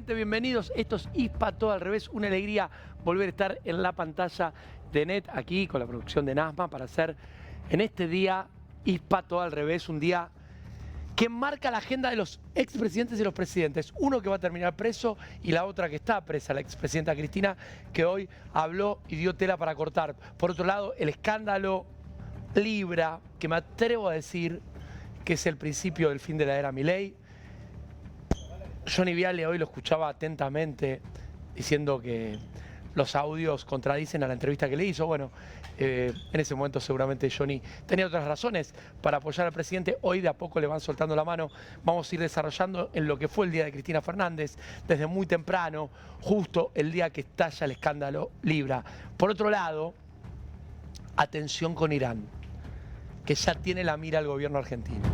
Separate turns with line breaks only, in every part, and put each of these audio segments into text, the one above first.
Bienvenidos, esto es ISPA Todo al Revés, una alegría volver a estar en la pantalla de NET aquí con la producción de NASMA para hacer en este día ISPA Todo al Revés, un día que marca la agenda de los expresidentes y los presidentes. Uno que va a terminar preso y la otra que está presa, la expresidenta Cristina, que hoy habló y dio tela para cortar. Por otro lado, el escándalo Libra, que me atrevo a decir que es el principio del fin de la era Milei. Johnny Viale hoy lo escuchaba atentamente diciendo que los audios contradicen a la entrevista que le hizo. Bueno, en ese momento seguramente Johnny tenía otras razones para apoyar al presidente. Hoy de a poco le van soltando la mano. Vamos a ir desarrollando en lo que fue el día de Cristina Fernández, desde muy temprano, justo el día que estalla el escándalo Libra. Por otro lado, atención con Irán, que ya tiene la mira al gobierno argentino.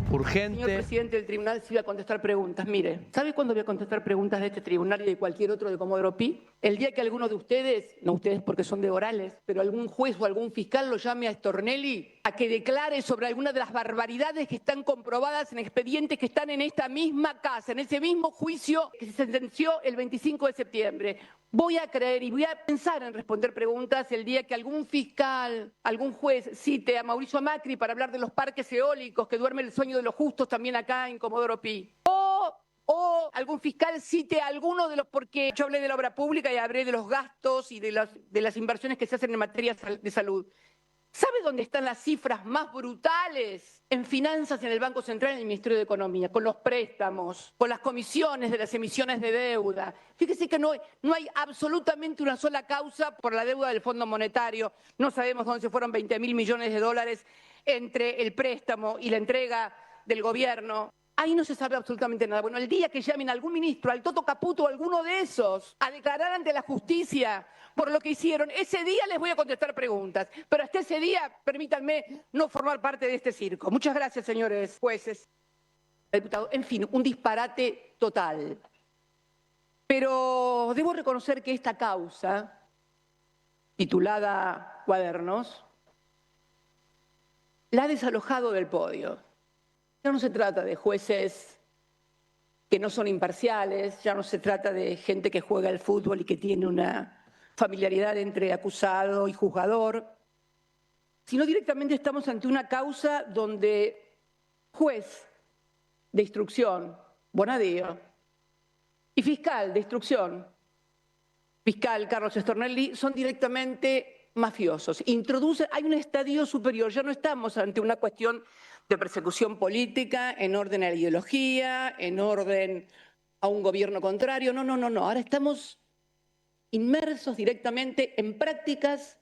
Urgente.
Señor presidente del tribunal, sí voy a contestar preguntas. Mire, ¿sabe cuándo voy a contestar preguntas de este tribunal y de cualquier otro de Comodoro Pi? El día que alguno de ustedes, no ustedes porque son de orales, pero algún juez o algún fiscal lo llame a Stornelli a que declare sobre alguna de las barbaridades que están comprobadas en expedientes que están en esta misma casa, en ese mismo juicio que se sentenció el 25 de septiembre. Voy a creer y voy a pensar en responder preguntas el día que algún fiscal, algún juez cite a Mauricio Macri para hablar de los parques eólicos que duerme el sueño de los justos también acá en Comodoro Pi. O algún fiscal cite a alguno de los, porque yo hablé de la obra pública y hablé de los gastos y de las inversiones que se hacen en materia de salud. ¿Sabe dónde están las cifras más brutales en finanzas en el Banco Central y en el Ministerio de Economía? Con los préstamos, con las comisiones de las emisiones de deuda. Fíjese que no hay absolutamente una sola causa por la deuda del Fondo Monetario. No sabemos dónde se fueron 20.000 millones de dólares entre el préstamo y la entrega del gobierno. Ahí no se sabe absolutamente nada. Bueno, el día que llamen a algún ministro, al Toto Caputo o alguno de esos, a declarar ante la justicia por lo que hicieron, ese día les voy a contestar preguntas. Pero hasta ese día, permítanme no formar parte de este circo. Muchas gracias, señores jueces, diputados. En fin, un disparate total. Pero debo reconocer que esta causa, titulada Cuadernos, la ha desalojado del podio. Ya no se trata de jueces que no son imparciales, ya no se trata de gente que juega al fútbol y que tiene una familiaridad entre acusado y juzgador, sino directamente estamos ante una causa donde juez de instrucción, Bonadío, y fiscal de instrucción, fiscal Carlos Stornelli, son directamente mafiosos. Hay un estadio superior, ya no estamos ante una cuestión de persecución política en orden a la ideología, en orden a un gobierno contrario. No. Ahora estamos inmersos directamente en prácticas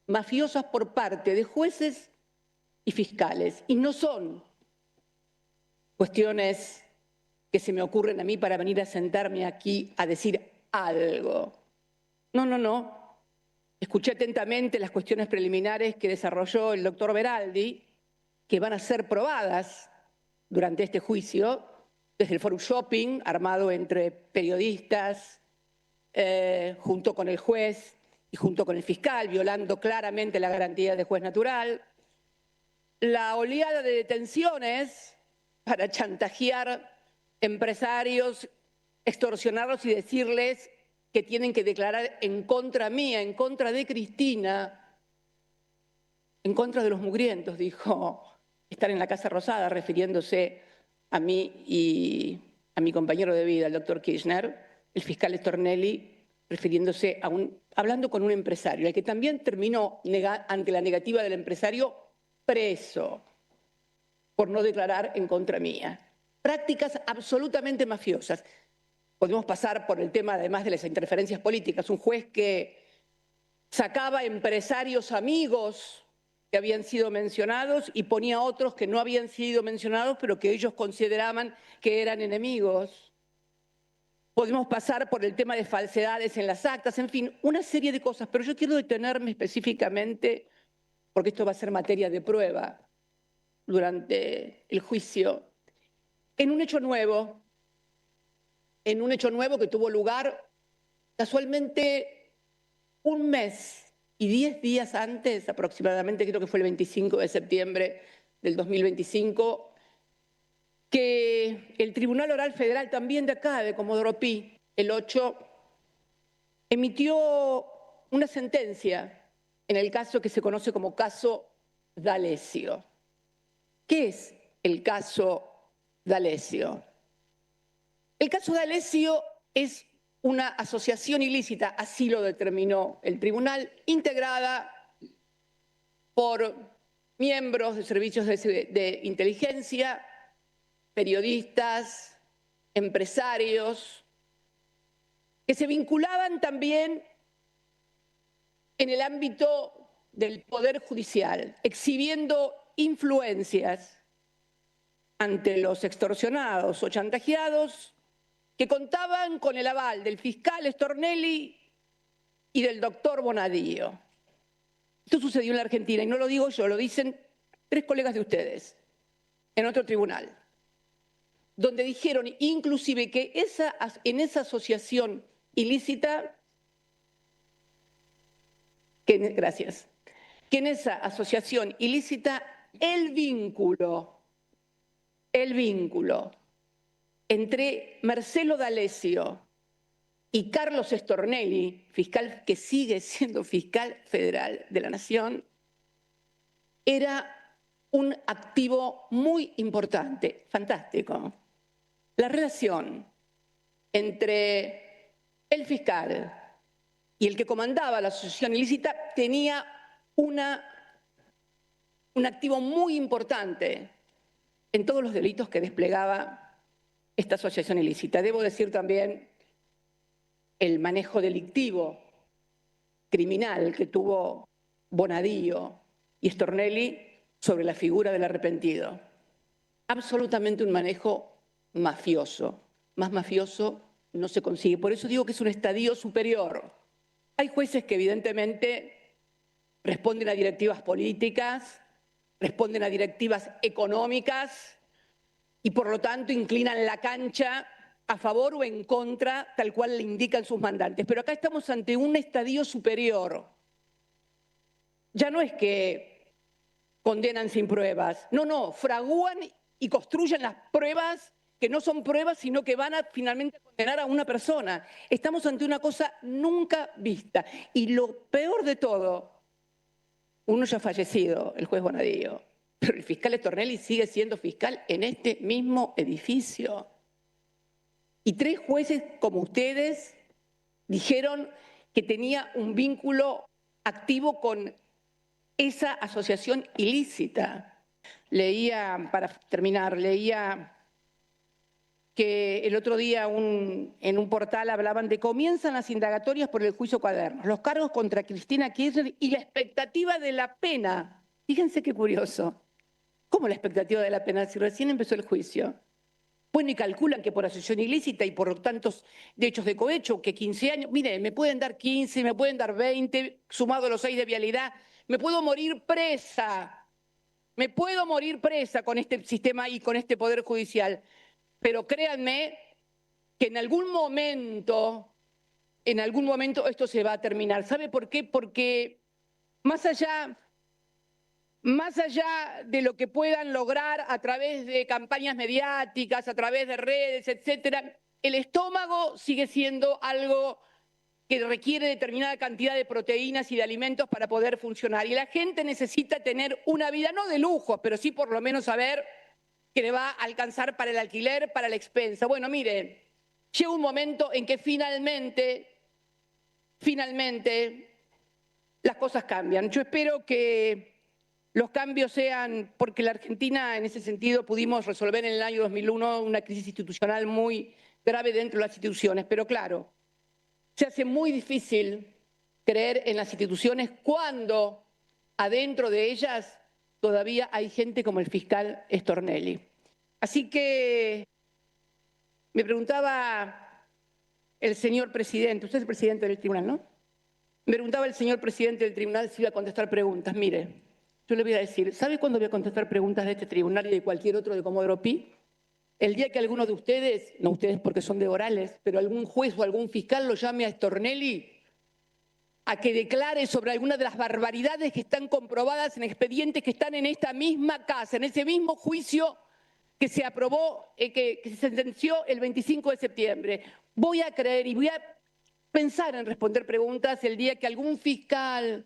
mafiosas por parte de jueces y fiscales. Y no son cuestiones que se me ocurren a mí para venir a sentarme aquí a decir algo. No. Escuché atentamente las cuestiones preliminares que desarrolló el doctor Beraldi, que van a ser probadas durante este juicio, desde el Forum Shopping, armado entre periodistas, junto con el juez y junto con el fiscal, violando claramente la garantía de juez natural. La oleada de detenciones para chantajear empresarios, extorsionarlos y decirles que tienen que declarar en contra mía, en contra de Cristina, en contra de los mugrientos, dijo, estar en la Casa Rosada, refiriéndose a mí y a mi compañero de vida, el doctor Kirchner, el fiscal Stornelli, refiriéndose hablando con un empresario, el que también terminó ante la negativa del empresario preso por no declarar en contra mía. Prácticas absolutamente mafiosas. Podemos pasar por el tema, además de las interferencias políticas, un juez que sacaba empresarios amigos que habían sido mencionados y ponía otros que no habían sido mencionados, pero que ellos consideraban que eran enemigos. Podemos pasar por el tema de falsedades en las actas, en fin, una serie de cosas, pero yo quiero detenerme específicamente, porque esto va a ser materia de prueba durante el juicio, en un hecho nuevo que tuvo lugar casualmente un mes y 10 días antes, aproximadamente, creo que fue el 25 de septiembre del 2025, que el Tribunal Oral Federal, también de acá, de Comodoro Pi, el 8, emitió una sentencia en el caso que se conoce como caso D'Alessio. ¿Qué es el caso D'Alessio? El caso D'Alessio es una asociación ilícita, así lo determinó el tribunal, integrada por miembros de servicios de inteligencia, periodistas, empresarios, que se vinculaban también en el ámbito del Poder Judicial, exhibiendo influencias ante los extorsionados o chantajeados que contaban con el aval del fiscal Stornelli y del doctor Bonadío. Esto sucedió en la Argentina y no lo digo yo, lo dicen 3 colegas de ustedes en otro tribunal, donde dijeron inclusive que en esa asociación ilícita, que en esa asociación ilícita el vínculo entre Marcelo D'Alessio y Carlos Stornelli, fiscal que sigue siendo fiscal federal de la Nación, era un activo muy importante, fantástico. La relación entre el fiscal y el que comandaba la asociación ilícita tenía un activo muy importante en todos los delitos que desplegaba esta asociación ilícita. Debo decir también el manejo delictivo, criminal que tuvo Bonadío y Stornelli sobre la figura del arrepentido. Absolutamente un manejo mafioso. Más mafioso no se consigue. Por eso digo que es un estadio superior. Hay jueces que evidentemente responden a directivas políticas, responden a directivas económicas y por lo tanto inclinan la cancha a favor o en contra, tal cual le indican sus mandantes. Pero acá estamos ante un estadio superior. Ya no es que condenan sin pruebas, no, fragúan y construyen las pruebas que no son pruebas, sino que van a finalmente condenar a una persona. Estamos ante una cosa nunca vista. Y lo peor de todo, uno ya ha fallecido, el juez Bonadío, pero el fiscal Stornelli sigue siendo fiscal en este mismo edificio. Y 3 jueces como ustedes dijeron que tenía un vínculo activo con esa asociación ilícita. Para terminar, leía que el otro día en un portal hablaban de comienzan las indagatorias por el juicio Cuadernos, los cargos contra Cristina Kirchner y la expectativa de la pena. Fíjense qué curioso. ¿Cómo la expectativa de la pena si recién empezó el juicio? Bueno, y calculan que por asociación ilícita y por tantos hechos de cohecho, que 15 años, mire, me pueden dar 15, me pueden dar 20, sumado a los 6 de vialidad, me puedo morir presa con este sistema y con este Poder Judicial. Pero créanme que en algún momento esto se va a terminar. ¿Sabe por qué? Porque más allá de lo que puedan lograr a través de campañas mediáticas, a través de redes, etcétera, el estómago sigue siendo algo que requiere determinada cantidad de proteínas y de alimentos para poder funcionar. Y la gente necesita tener una vida, no de lujo, pero sí por lo menos saber que le va a alcanzar para el alquiler, para la expensa. Bueno, miren, llega un momento en que finalmente las cosas cambian. Yo espero que los cambios sean, porque la Argentina en ese sentido pudimos resolver en el año 2001 una crisis institucional muy grave dentro de las instituciones, pero claro, se hace muy difícil creer en las instituciones cuando adentro de ellas todavía hay gente como el fiscal Stornelli. Así que me preguntaba el señor presidente, usted es el presidente del tribunal, ¿no? Me preguntaba el señor presidente del tribunal si iba a contestar preguntas. Mire, yo le voy a decir, ¿sabe cuándo voy a contestar preguntas de este tribunal y de cualquier otro de Comodoro Pi? El día que alguno de ustedes, no ustedes porque son de orales, pero algún juez o algún fiscal lo llame a Stornelli a que declare sobre alguna de las barbaridades que están comprobadas en expedientes que están en esta misma casa, en ese mismo juicio que se aprobó, que se sentenció el 25 de septiembre. Voy a creer y voy a pensar en responder preguntas el día que algún fiscal,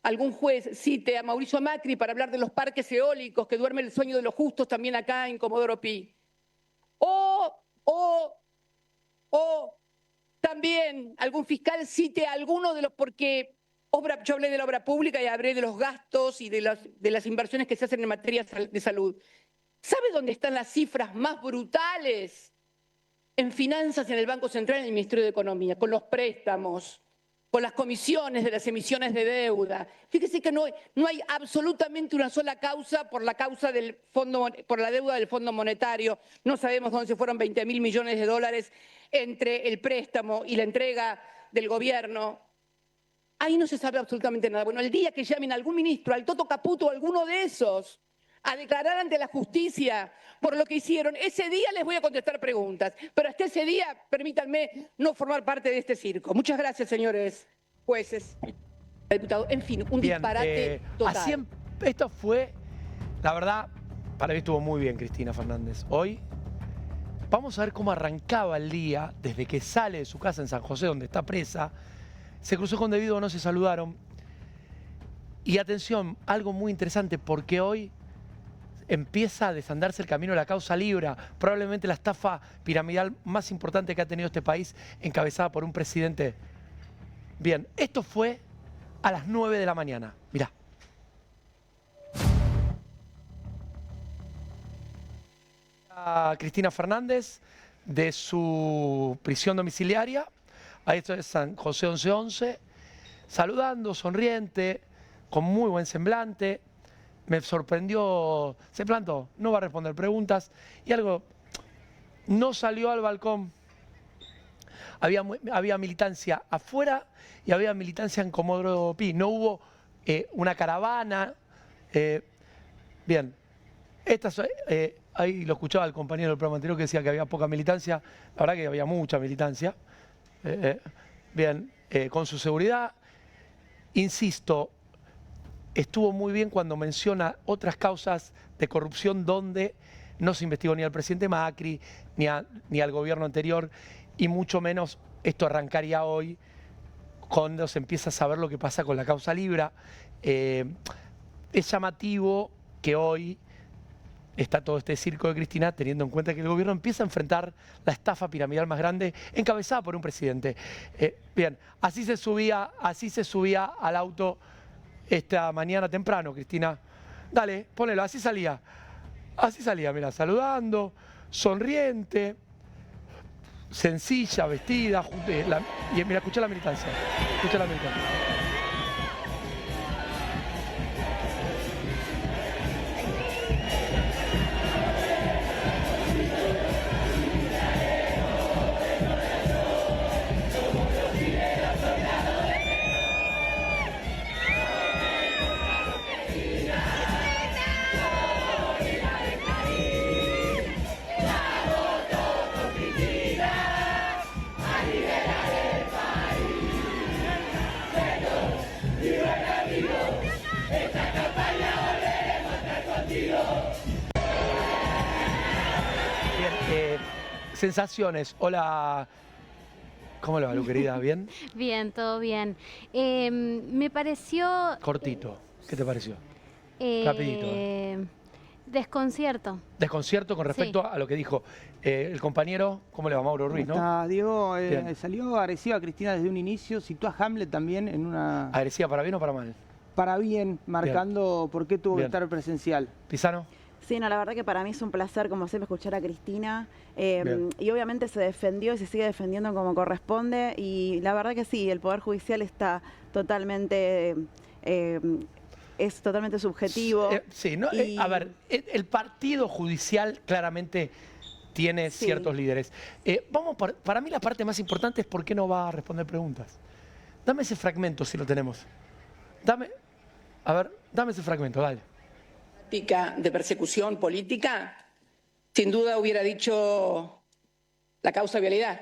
algún juez cite a Mauricio Macri para hablar de los parques eólicos que duerme el sueño de los justos también acá en Comodoro Pi. O también algún fiscal cite a alguno de los, porque yo hablé de la obra pública y hablé de los gastos y de las inversiones que se hacen en materia de salud. ¿Sabe dónde están las cifras más brutales en finanzas en el Banco Central y en el Ministerio de Economía? Con los préstamos, con las comisiones de las emisiones de deuda. Fíjese que no hay absolutamente una sola causa por la deuda del Fondo Monetario. No sabemos dónde se fueron 20.000 millones de dólares entre el préstamo y la entrega del gobierno. Ahí no se sabe absolutamente nada. Bueno, el día que llamen a algún ministro, al Toto Caputo o alguno de esos, a declarar ante la justicia por lo que hicieron, ese día les voy a contestar preguntas. Pero hasta ese día, permítanme no formar parte de este circo. Muchas gracias, señores jueces, diputados. En fin, un disparate total.
Esto fue, la verdad, para mí estuvo muy bien Cristina Fernández. Hoy vamos a ver cómo arrancaba el día desde que sale de su casa en San José, donde está presa. Se cruzó con Debido, no se saludaron. Y atención, algo muy interesante, porque hoy empieza a desandarse el camino de la causa Libra, probablemente la estafa piramidal más importante que ha tenido este país, encabezada por un presidente. Bien, esto fue a las 9 de la mañana. Mirá. A Cristina Fernández de su prisión domiciliaria, ahí esto es San José 1111, saludando, sonriente, con muy buen semblante. Me sorprendió, se plantó, no va a responder preguntas y algo, no salió al balcón. Había militancia afuera y había militancia en Comodoro Pi. No hubo una caravana. Bien, ahí lo escuchaba el compañero del programa anterior que decía que había poca militancia. La verdad que había mucha militancia. Bien, con su seguridad, insisto, estuvo muy bien cuando menciona otras causas de corrupción donde no se investigó ni al presidente Macri, ni al gobierno anterior, y mucho menos esto arrancaría hoy cuando se empieza a saber lo que pasa con la causa Libra. Es llamativo que hoy está todo este circo de Cristina, teniendo en cuenta que el gobierno empieza a enfrentar la estafa piramidal más grande encabezada por un presidente. Bien, así se subía al auto esta mañana temprano, Cristina. Dale, ponelo, así salía, mira, saludando, sonriente, sencilla, vestida, y mira, escucha la militancia, Bien, sensaciones. Hola, ¿cómo le va, Lu, querida? ¿Bien?
Bien, todo bien. Me pareció...
Cortito. ¿Qué te pareció? Rapidito.
Desconcierto.
Desconcierto con respecto a lo que dijo el compañero, ¿cómo le va, Mauro Ruiz, no?
Está, Diego, salió agresiva Cristina desde un inicio, citó a Hamlet también en una...
¿Agresiva para bien o para mal?
Para bien, marcando por qué tuvo que estar presencial.
¿Pisano?
Sí, no, la verdad que para mí es un placer, como siempre, escuchar a Cristina. Y obviamente se defendió y se sigue defendiendo como corresponde. Y la verdad que sí, el Poder Judicial está totalmente... es totalmente subjetivo.
Sí, ¿no? A ver, el partido judicial claramente tiene ciertos líderes. Para mí la parte más importante es por qué no va a responder preguntas. Dame ese fragmento si lo tenemos. Dame ese fragmento, dale.
De persecución política, sin duda hubiera dicho la causa vialidad,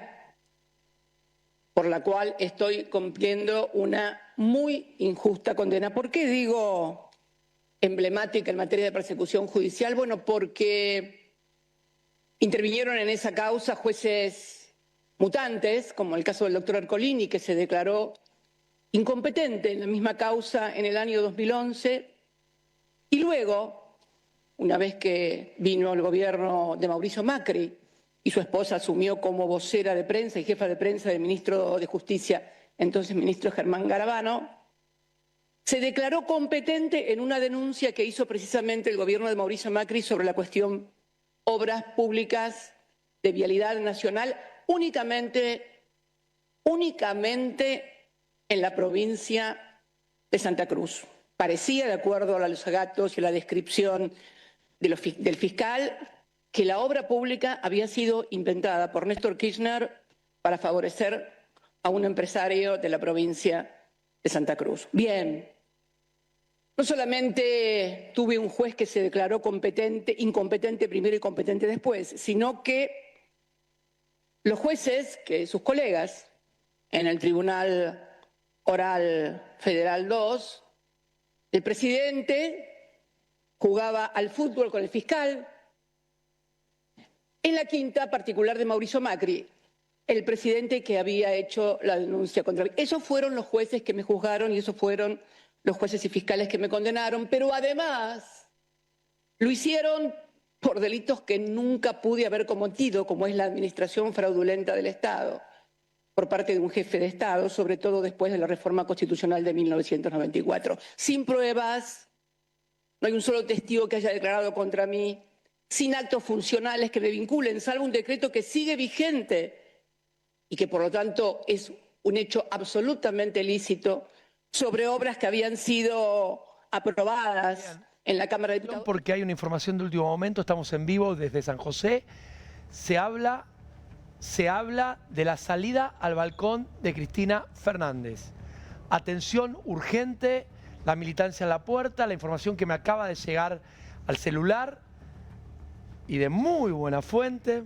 por la cual estoy cumpliendo una muy injusta condena. ¿Por qué digo emblemática en materia de persecución judicial? Bueno, porque intervinieron en esa causa jueces mutantes, como el caso del doctor Ercolini, que se declaró incompetente en la misma causa en el año 2011, y luego, una vez que vino el gobierno de Mauricio Macri y su esposa asumió como vocera de prensa y jefa de prensa del ministro de Justicia, entonces ministro Germán Garabano, se declaró competente en una denuncia que hizo precisamente el gobierno de Mauricio Macri sobre la cuestión obras públicas de vialidad nacional únicamente en la provincia de Santa Cruz. Parecía, de acuerdo a los alegatos y a la descripción del fiscal, que la obra pública había sido inventada por Néstor Kirchner para favorecer a un empresario de la provincia de Santa Cruz. Bien, no solamente tuve un juez que se declaró incompetente primero y competente después, sino que los jueces, que sus colegas en el Tribunal Oral Federal 2, el presidente jugaba al fútbol con el fiscal. En la quinta particular de Mauricio Macri, el presidente que había hecho la denuncia contra él. Esos fueron los jueces que me juzgaron y esos fueron los jueces y fiscales que me condenaron, pero además lo hicieron por delitos que nunca pude haber cometido, como es la administración fraudulenta del Estado por parte de un jefe de Estado, sobre todo después de la reforma constitucional de 1994. Sin pruebas, no hay un solo testigo que haya declarado contra mí, sin actos funcionales que me vinculen, salvo un decreto que sigue vigente y que por lo tanto es un hecho absolutamente lícito sobre obras que habían sido aprobadas en la Cámara de Diputados.
Porque hay una información de último momento, estamos en vivo desde San José, se habla de la salida al balcón de Cristina Fernández. Atención urgente, la militancia en la puerta, la información que me acaba de llegar al celular y de muy buena fuente,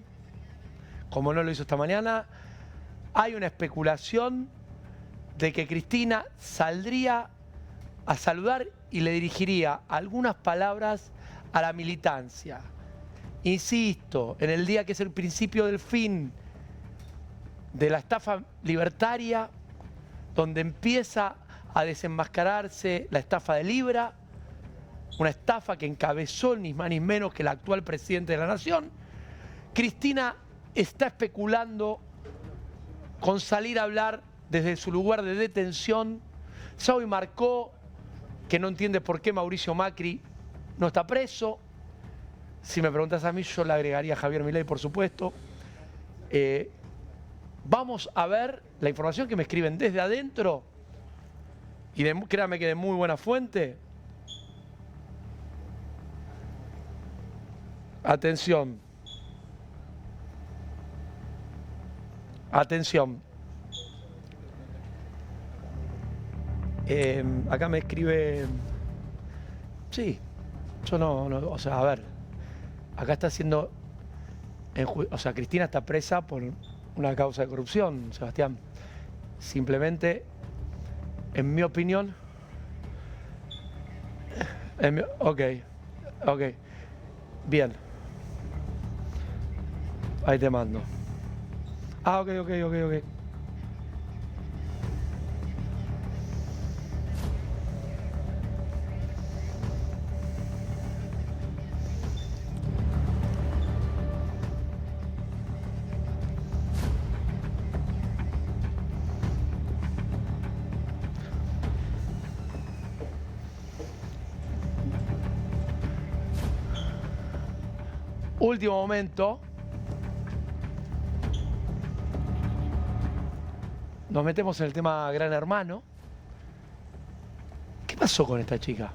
como no lo hizo esta mañana, hay una especulación de que Cristina saldría a saludar y le dirigiría algunas palabras a la militancia. Insisto, en el día que es el principio del fin de la estafa libertaria, donde empieza a desenmascararse la estafa de Libra, una estafa que encabezó ni más ni menos que el actual presidente de la Nación, Cristina está especulando con salir a hablar desde su lugar de detención. Ya hoy marcó que no entiende por qué Mauricio Macri no está preso. Si me preguntas a mí, yo le agregaría a Javier Milei, por supuesto. Vamos a ver la información que me escriben desde adentro, y créanme que de muy buena fuente. Atención. Atención. Acá me escribe... Sí, yo no, o sea, a ver, acá está haciendo... O sea, Cristina está presa por una causa de corrupción, Sebastián. Simplemente, en mi opinión... Ok. Bien. Ahí te mando. Ah, ok. Último momento. Nos metemos en el tema Gran Hermano. ¿Qué pasó con esta chica?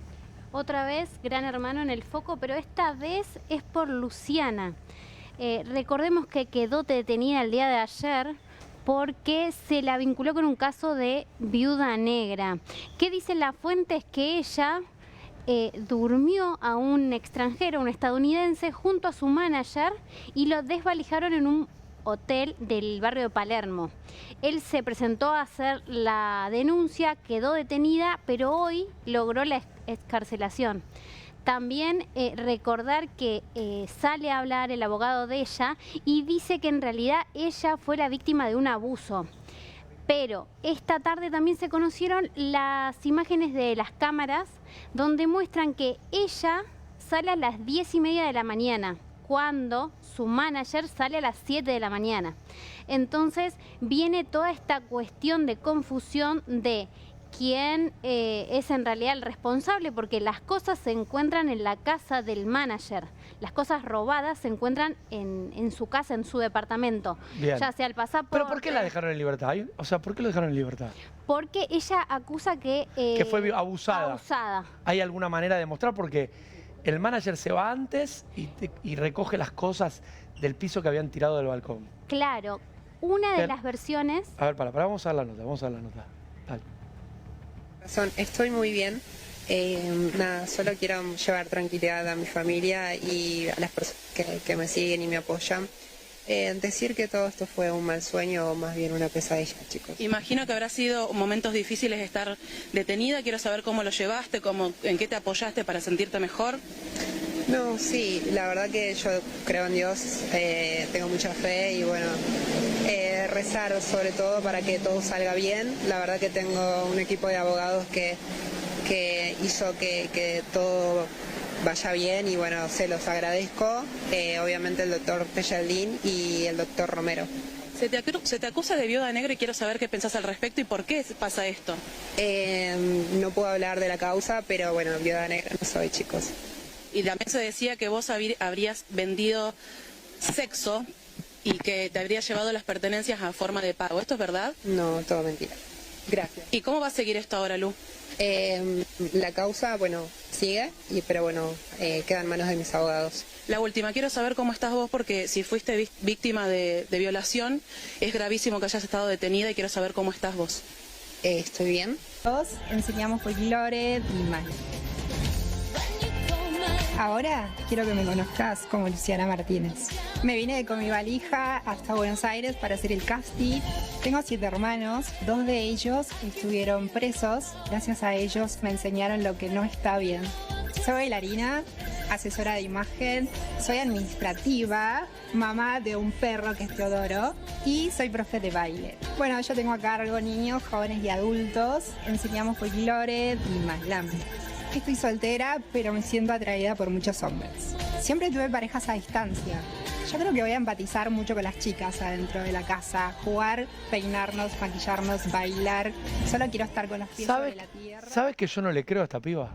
Otra vez Gran Hermano en el foco, pero esta vez es por Luciana. Recordemos que quedó detenida el día de ayer porque se la vinculó con un caso de viuda negra. ¿Qué dice la fuente? Es que ella durmió a un extranjero, un estadounidense, junto a su manager y lo desvalijaron en un hotel del barrio de Palermo. Él se presentó a hacer la denuncia, quedó detenida, pero hoy logró la excarcelación. También recordar que sale a hablar el abogado de ella y dice que en realidad ella fue la víctima de un abuso. Pero esta tarde también se conocieron las imágenes de las cámaras donde muestran que ella sale a las 10:30 de la mañana, cuando su manager sale a las 7 de la mañana. Entonces viene toda esta cuestión de confusión de quién es en realidad el responsable, porque las cosas se encuentran en la casa del manager. Las cosas robadas se encuentran en su casa, en su departamento.
Bien.
Ya sea el pasaporte...
¿Pero por qué la dejaron en libertad? O sea, ¿por qué lo dejaron en libertad?
Porque ella acusa que
fue abusada.
abusada.
¿Hay alguna manera de demostrar? Porque el manager se va antes y recoge las cosas del piso que habían tirado del balcón.
Claro. Una de
Bien.
las versiones...
A ver, vamos a ver la nota, Dale.
Estoy muy bien. Nada, solo quiero llevar tranquilidad a mi familia y a las personas que me siguen y me apoyan. Decir que todo esto fue un mal sueño o más bien una pesadilla, chicos.
Imagino que habrá sido momentos difíciles estar detenida. Quiero saber cómo lo llevaste, en qué te apoyaste para sentirte mejor.
No, sí, la verdad que yo creo en Dios, tengo mucha fe y bueno, rezar sobre todo para que todo salga bien. La verdad que tengo un equipo de abogados que hizo que todo vaya bien y bueno, se los agradezco. Obviamente el doctor Pellardín y el doctor Romero.
Se te acusa de viuda negra y quiero saber qué pensás al respecto y por qué pasa esto.
No puedo hablar de la causa, pero bueno, viuda negra no soy, chicos.
Y también se decía que vos habrías vendido sexo y que te habrías llevado las pertenencias a forma de pago. ¿Esto es verdad?
No, todo mentira. Gracias.
¿Y cómo va a seguir esto ahora, Lu?
La causa, bueno, sigue, pero bueno, queda en manos de mis abogados.
La última, quiero saber cómo estás vos, porque si fuiste víctima de violación, es gravísimo que hayas estado detenida y quiero saber cómo estás vos.
Estoy bien.
Todos enseñamos folclore y magia. Ahora quiero que me conozcas como Luciana Martínez. Me vine con mi valija hasta Buenos Aires para hacer el casting. Tengo 7 hermanos, 2 de ellos estuvieron presos. Gracias a ellos me enseñaron lo que no está bien. Soy bailarina, asesora de imagen, soy administrativa, mamá de un perro que es Teodoro y soy profe de baile. Bueno, yo tengo a cargo niños, jóvenes y adultos. Enseñamos folclore y malambre. Estoy soltera, pero me siento atraída por muchos hombres. Siempre tuve parejas a distancia. Yo creo que voy a empatizar mucho con las chicas adentro de la casa. Jugar, peinarnos, maquillarnos, bailar. Solo quiero estar con los pies sobre la tierra.
¿Sabes que yo no le creo a esta piba?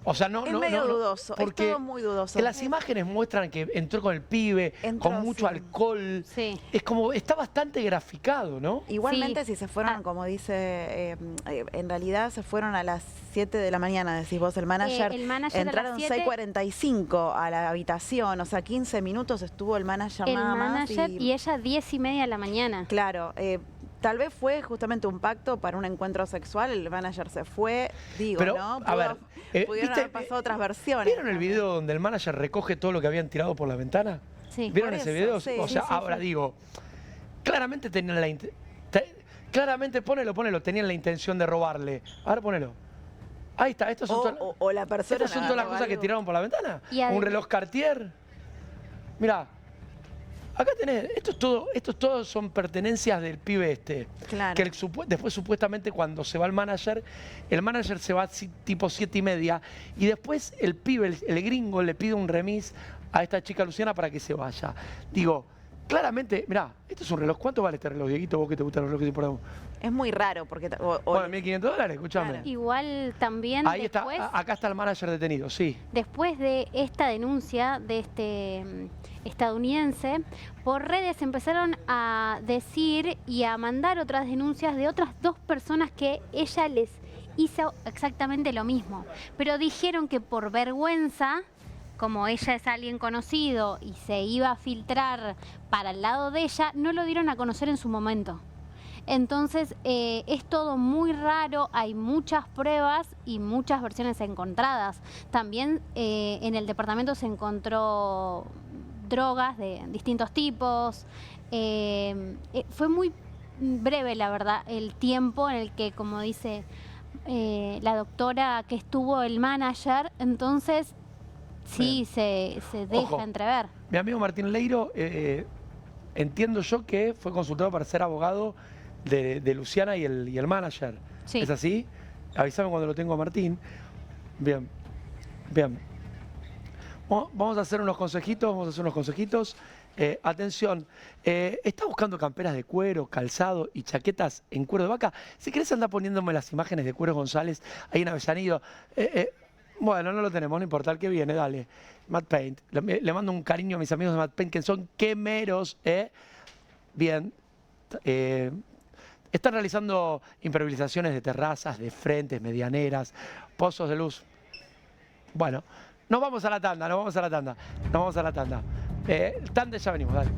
O sea, no,
Es
no,
medio
no,
dudoso, es
porque
todo muy dudoso.
que las imágenes muestran que entró con el pibe,
Entró,
con mucho
sí.
alcohol.
Sí.
Es como, está bastante graficado, ¿no?
Igualmente,
Sí.
si se fueron, como dice, en realidad se fueron a las 7 de la mañana, decís vos, el manager.
El manager
entraron
a las 7.
6:45 a la habitación, o sea, 15 minutos estuvo el manager
El
nada
manager
más.
y ella 10:30 de la mañana.
Claro, tal vez fue justamente un pacto para un encuentro sexual, el manager se fue, digo,
Pero,
¿no?
a ver,
pudieron
¿viste?
haber pasado otras versiones.
¿Vieron el video donde el manager recoge todo lo que habían tirado por la ventana?
Sí.
¿Vieron
Por
ese
eso,
video?
sí,
o sea,
sí,
ahora
sí.
digo, claramente tenían claramente, ponelo, tenían la intención de robarle. Ahora ponelo. Ahí está, estos son
O la persona.
estas son todas las
agarró
cosas que
algo.
tiraron por la ventana.
Y
Un reloj Cartier. Mirá, acá tenés, estos todos son pertenencias del pibe este.
Claro.
Que después supuestamente cuando se va el manager se va tipo 7:30 y después el pibe, el gringo, le pide un remis a esta chica Luciana para que se vaya. Digo, claramente, mirá, esto es un reloj. ¿Cuánto vale este reloj, Dieguito? Vos que te gustan los relojes por ahí.
Es muy raro porque...
Bueno, $1.500, escúchame.
Claro.
Igual también
Ahí
después,
está, acá está el manager detenido, sí.
después de esta denuncia de este estadounidense, por redes empezaron a decir y a mandar otras denuncias de otras 2 personas que ella les hizo exactamente lo mismo. Pero dijeron que por vergüenza, como ella es alguien conocido y se iba a filtrar para el lado de ella, no lo dieron a conocer en su momento. Entonces es todo muy raro, hay muchas pruebas y muchas versiones encontradas. También en el departamento se encontró drogas de distintos tipos. Fue muy breve, la verdad, el tiempo en el que, como dice la doctora, que estuvo el manager, entonces sí se deja entrever.
Mi amigo Martín Leiro, entiendo yo que fue consultado para ser abogado de Luciana y el manager.
Sí.
¿Es así? Avísame cuando lo tengo a Martín. Bien, bien. Vamos a hacer unos consejitos, atención, ¿estás buscando camperas de cuero, calzado y chaquetas en cuero de vaca? Si querés andar poniéndome las imágenes de Cuero González ahí en Avellaneda. Bueno, no lo tenemos, no importa, el que viene, dale. Matte Paint. Le mando un cariño a mis amigos de Matte Paint, que son quemeros, Bien. Están realizando impermeabilizaciones de terrazas, de frentes, medianeras, pozos de luz. Bueno, nos vamos a la tanda. Tanda, ya venimos, dale.